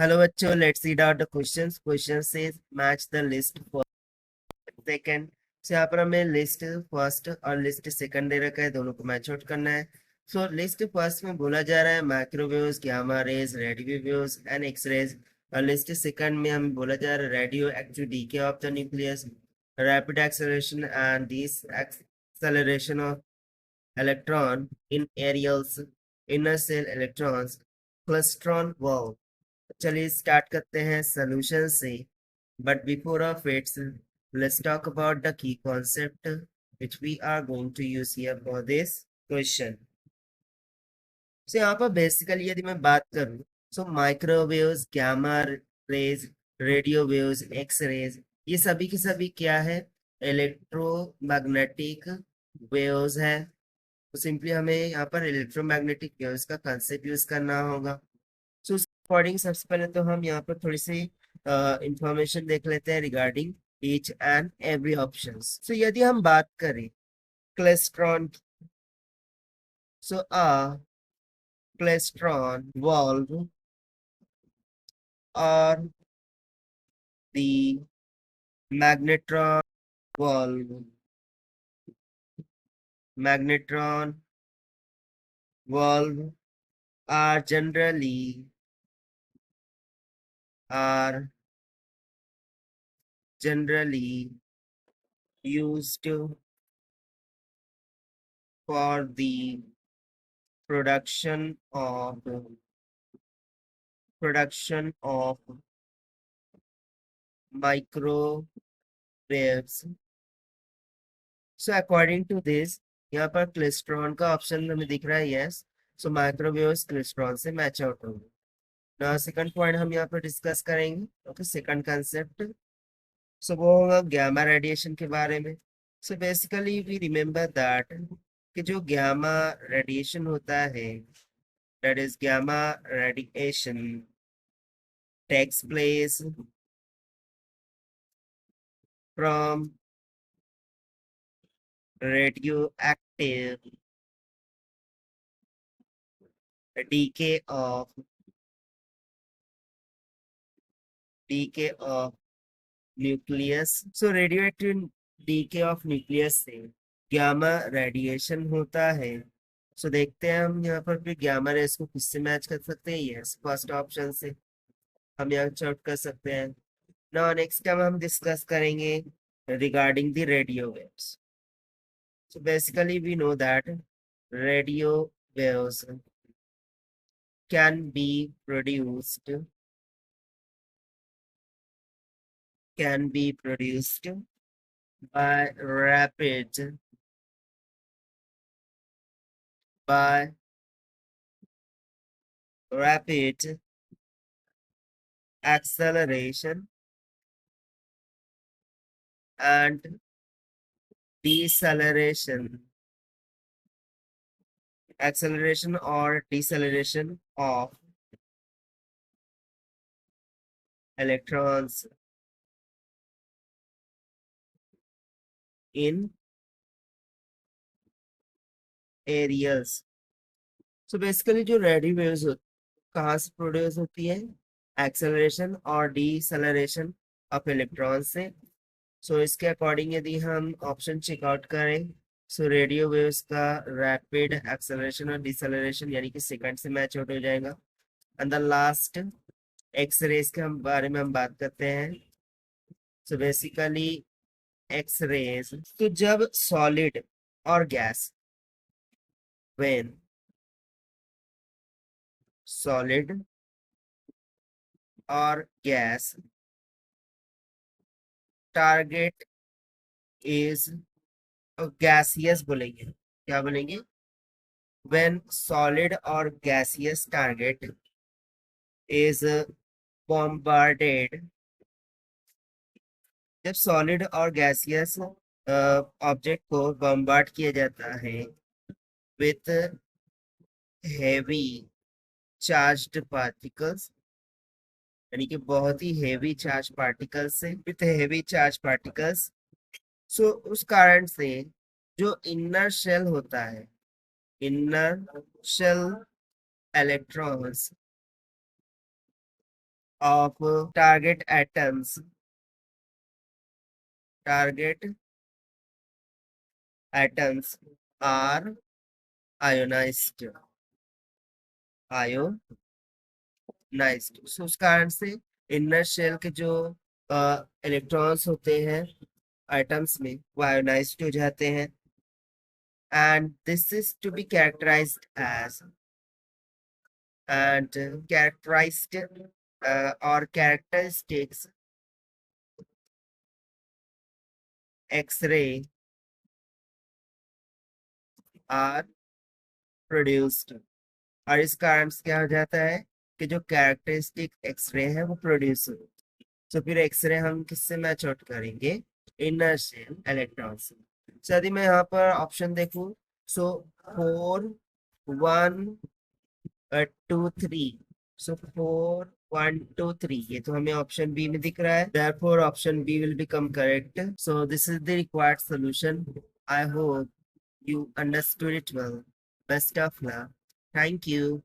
Hello बच्चों, let's read out the questions. Question says match the list first second. So यहाँ पर हमें list first और list second दे रखा है, दोनों को मैच आउट करना है. सो लिस्ट फर्स्ट में बोला जा रहा है microwaves, gamma rays, radio waves and X rays. और लिस्ट सेकंड में हमें बोला जा रहा है radioactive decay of the nucleus, rapid acceleration and this acceleration of electron in aerials, inner cell electrons, klystron world. चलिए स्टार्ट करते हैं सोल्यूशन से. But before of it's, let's talk about the key concept which we are going to use here for this question. So यहाँ पर basically यदि मैं बात करूँ, so microwaves, gamma rays, radio waves, X rays, ये सभी के सभी क्या है? इलेक्ट्रोमैग्नेटिक वेव्स है. तो सिंपली हमें यहाँ पर इलेक्ट्रोमैग्नेटिक वेव्स का कंसेप्ट यूज करना होगा. सो उस अकॉर्डिंग सबसे पहले तो हम यहाँ पर थोड़ी सी इंफॉर्मेशन देख लेते हैं regarding each and every option. So यदि हम बात करें क्लेस्ट्रॉन, सो क्लेस्ट्रॉन वॉल्व और the magnetron valve, magnetron valve are are generally used for the production of microwaves. So according to this, यहाँ पर क्लेस्ट्रॉन का ऑप्शन हमें दिख रहा है, यस. सो माइक्रोवेव्स क्लेस्ट्रॉन से मैच आउट होंगे. ना सेकंड पॉइंट हम यहाँ पर डिस्कस करेंगे. ओके, सेकंड कंसेप्ट, सो वो होगा गैमा रेडिएशन के बारे में. So basically we remember that कि जो गैमा रेडिएशन होता है, that is gamma radiation takes place from radioactive decay of nucleus. So radioactive decay of nucleus से गामा रेडिएशन होता है. सो देखते हैं हम यहाँ पर भी गामा रेस को किससे मैच कर सकते हैं. यस, फर्स्ट ऑप्शन से हम यहाँ चॉट कर सकते हैं. नाउ नेक्स्ट टाइम हम डिस्कस करेंगे regarding the radio waves. So basically we know that radio waves can be produced by rapid acceleration and deceleration, acceleration or deceleration of electrons in areas. So basically जो radio waves कहाँ से produce होती है? Acceleration और deceleration of electron से. सो इसके according यदि हम ऑप्शन चेकआउट करें, सो रेडियो वेव्स का रैपिड एक्सेलरेशन और डिसेलरेशन यानी कि सेकंड से मैच आउट हो जाएगा. And the last X rays के हम बारे में हम बात करते हैं. सो बेसिकली एक्स रेज, तो जब सॉलिड और गैस, व्हेन सॉलिड और गैस टारगेट इज गैसियस बोलेंगे, क्या बोलेंगे? व्हेन सॉलिड और गैसियस टारगेट इज बॉम्बार्डेड, जब सॉलिड और गैसियस ऑब्जेक्ट को बॉम्बार्ड किया जाता है विथ हेवी चार्ज्ड पार्टिकल्स, यानी कि बहुत ही हेवी चार्ज पार्टिकल्स से, with heavy charge particles. So उस कारण से जो इनर शेल होता है, inner shell electrons of target atoms are ionized so उस कारण से इनर शेल के जो इलेक्ट्रॉन्स होते हैं एटम्स में वो आयोनाइज्ड हो जाते हैं and this is to be characterized as and characterized or characteristics X-ray are produced और इस कारण से क्या हो जाता है कि जो कैरेक्टरिस्टिक एक्सरे है वो प्रोड्यूस हो तो फिर एक्सरे हम किससे मैच आउट करेंगे इनर शेल इलेक्ट्रॉन से So, यदि मैं यहाँ पर ऑप्शन देखूं सो 4 1 2 3 सो 4 1 2 3 ये तो हमें ऑप्शन बी में दिख रहा है therefore option B will become correct so this is the required solution I hope you understood it well best of luck thank you